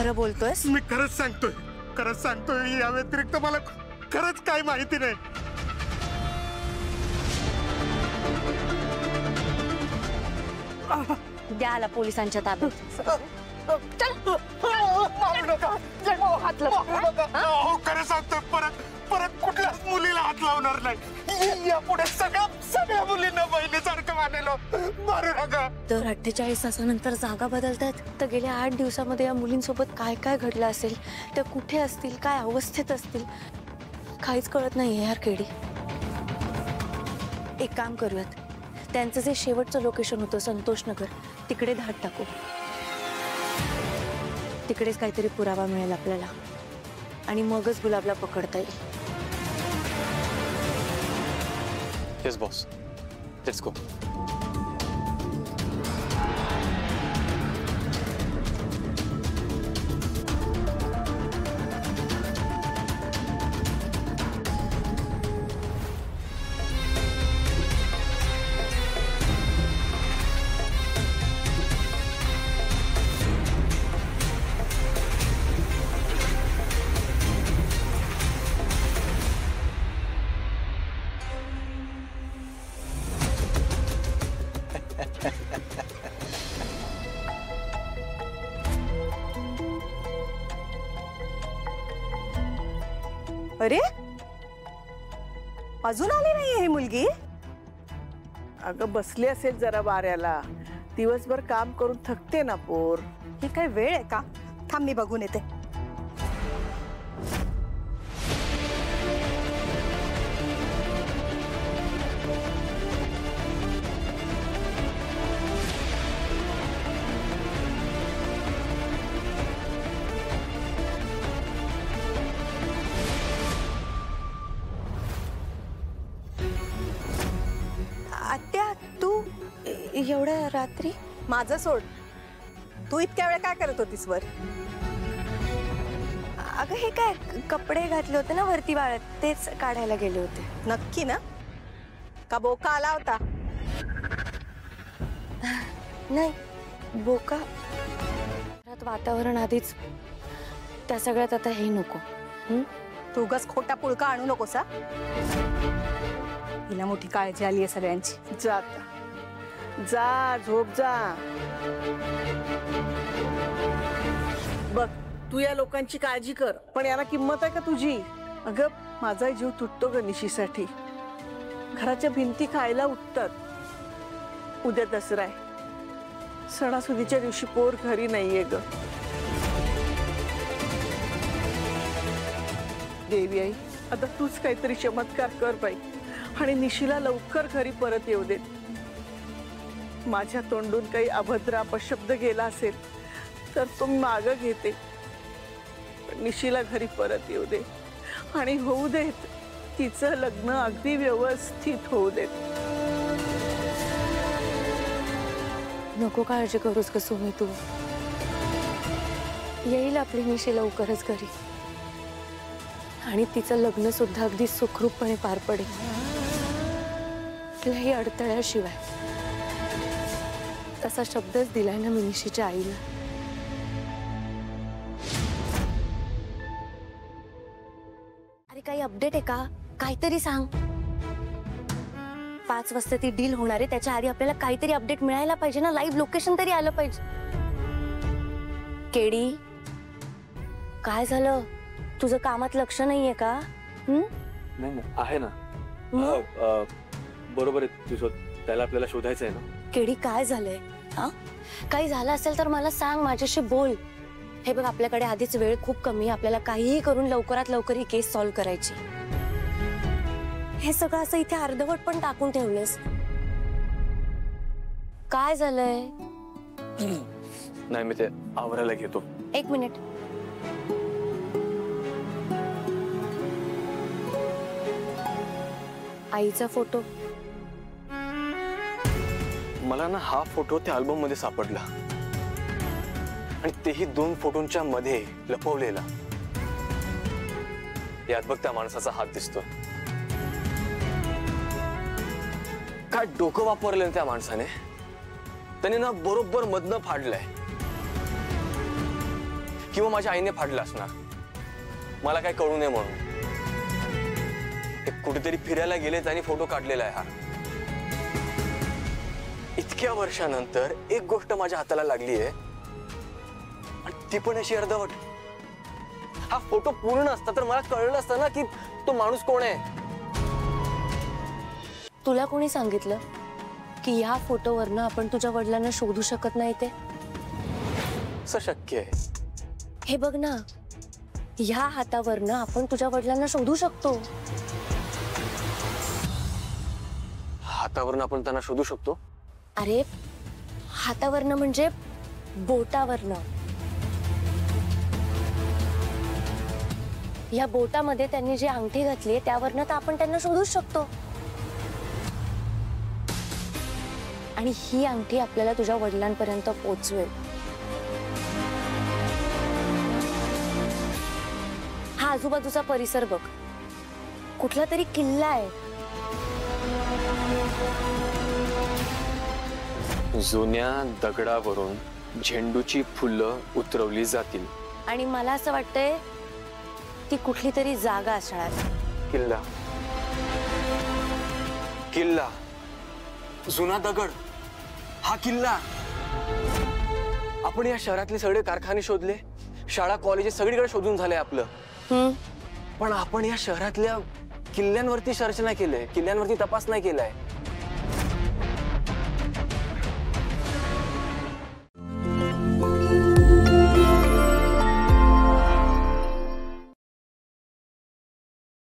खरं बोलतोयस? मी खरंच सांगतोय या व्यतिरिक्त मला खरंच काही माहिती नाही. द्याला पोलिसांच्या ताब्यात. खरं सांगतोय परत कुठल्याच मुलीला हात लावणार नाही. यापुढे सगळ्या मुलींना बहिणीसारखं मानेल. मारू नका. तर 48 तासानंतर जागा बदलतात. तर गेल्या 8 दिवसामध्ये या मुलींसोबत काय काय घडलं असेल, त्या कुठे असतील, काय अवस्थेत असतील, काहीच कळत नाहीये यार केडी. एक काम करूयात, त्यांचं जे शेवटचं लोकेशन होतं संतोष नगर, तिकडे धाड टाकू. तिकडेच काहीतरी पुरावा मिळेल आपल्याला आणि मगच गुलाबला पकडता येईल. Yes boss, let's go. अरे अजून आली नाहीये ही मुलगी. अगं बसली असेल जरा वाऱ्याला. दिवसभर काम करून थकते ना पोर. ही काय वेळ आहे का? थांब मी बघून येते. आत्या, तू एवढ्या रात्री? माझं सोड, तू इतक्या वेळ काय करत होतीस वर? अगं हे काय कपडे घातले होते ना वरती वाळत, तेच काढायला गेले होते. नक्की ना? का बोका आला होता? नाही, बोका. वातावरण आधीच, त्या सगळ्यात आता हे नको. तू उगाच खोटा पुळका आणू नकोस. हिला मोठी काळजी आली आहे सगळ्यांची. जा जा, झोप जा. बघ, तू या लोकांची काळजी कर, पण याला किंमत आहे का तुझी? अगं माझा जीव तुटतो ग निशीसाठी. घराच्या भिंती खायला उठतात. उद्या दसरा आहे. सणासुदीच्या दिवशी पोर घरी नाहीये ग. देवी आई, आता तूच काहीतरी चमत्कार कर बाई आणि निशीला लवकर घरी परत येऊ दे. माझ्या तोंडून काही अभद्र अपशब्द गेला असेल तर तो मी मागं घेते. निशीला घरी परत येऊ दे आणि होऊ देत तिचं लग्न अगदी व्यवस्थित होऊ देत. नको काळजी करूस ग सोमी तू. येईल आपली निशी लवकरच घरी आणि तिचं लग्न सुद्धा अगदी सुखरूपपणे पार पडेल. कुठल्याही अडथळ्याशिवाय. तसा शब्दच दिलाय ना मी निशीच्या आईला. अरे काही अपडेट आहे का? काहीतरी सांग. 5 वाजता ती डील होणार आहे, त्याच्या आधी आपल्याला काहीतरी अपडेट मिळायला पाहिजे ना. लाईव्ह लोकेशन तरी आलं पाहिजे. केडी, काय झालं? तुझं कामात लक्ष नाहीये का? नाही आहे ना. बरोबर आहे तुझं. त्याला आपल्याला शोधायचं आहे ना. केडी काय झालंय? हा, काही झालं असेल तर मला सांग, माझ्याशी बोल. हे बघ, आपल्याकडे आधीच वेळ खूप कमी. आपल्याला काहीही करून लवकरात लवकर ही केस सॉल्व्ह करायची. हे सगळं असं इथे अर्धवट पण टाकून ठेवलंस. काय झालंय? नाही, मी ते आवरायला घेतो. 1 मिनिट. आईचा फोटो. मला ना हा फोटो त्या अल्बम मध्ये सापडला आणि तेही 2 फोटोंच्या मध्ये लपवलेला. यात बघ त्या माणसाचा हात दिसतो. काय डोकं वापरलं त्या माणसाने. त्याने ना बरोबर मधनं फाडलंय. किंवा माझ्या आईने फाडलं असणार, मला काय कळू नये म्हणून. ते कुठेतरी फिरायला गेलेत आणि फोटो काढलेला आहे हा. इतक्या वर्षानंतर एक गोष्ट माझ्या हाताला लागली आहे आणि ती पण अशी अर्धवट. हा फोटो पूर्ण असता तर मला कळलं असतं ना की तो माणूस कोण आहे. तुला कोणी सांगितलं की ह्या फोटोवरनं आपण तुझ्या वडिलांना शोधू शकत नाही ते? असं शक्य आहे? हे बघ ना, ह्या हातावरनं आपण तुझ्या वडिलांना शोधू शकतो. हातावरून आपण त्यांना शोधू शकतो? अरे हातावरनं म्हणजे बोटावरनं. या बोटामध्ये त्यांनी जी अंगठी घातली त्यावरनं तर आपण त्यांना शोधू शकतो. आणि ही अंगठी आपल्याला तुझ्या वडिलांपर्यंत पोहोचवेल. हा आजूबाजूचा परिसर बघ, कुठला तरी किल्ला आहे. जुन्या दगडावरून झेंडूची फुलं उतरवली जातील. आणि मला असं वाटतंय ती कुठली तरी जागा असणार. किल्ला, किल्ला, जुना दगड, हा किल्ला. आपण या शहरातले सगळे कारखाने शोधले, शाळा कॉलेजेस सगळीकडे शोधून झालंय आपलं. पण आपण या शहरातल्या किल्ल्यांवरती सर्च नाही केलंय, किल्ल्यांवरती तपास नाही केलाय.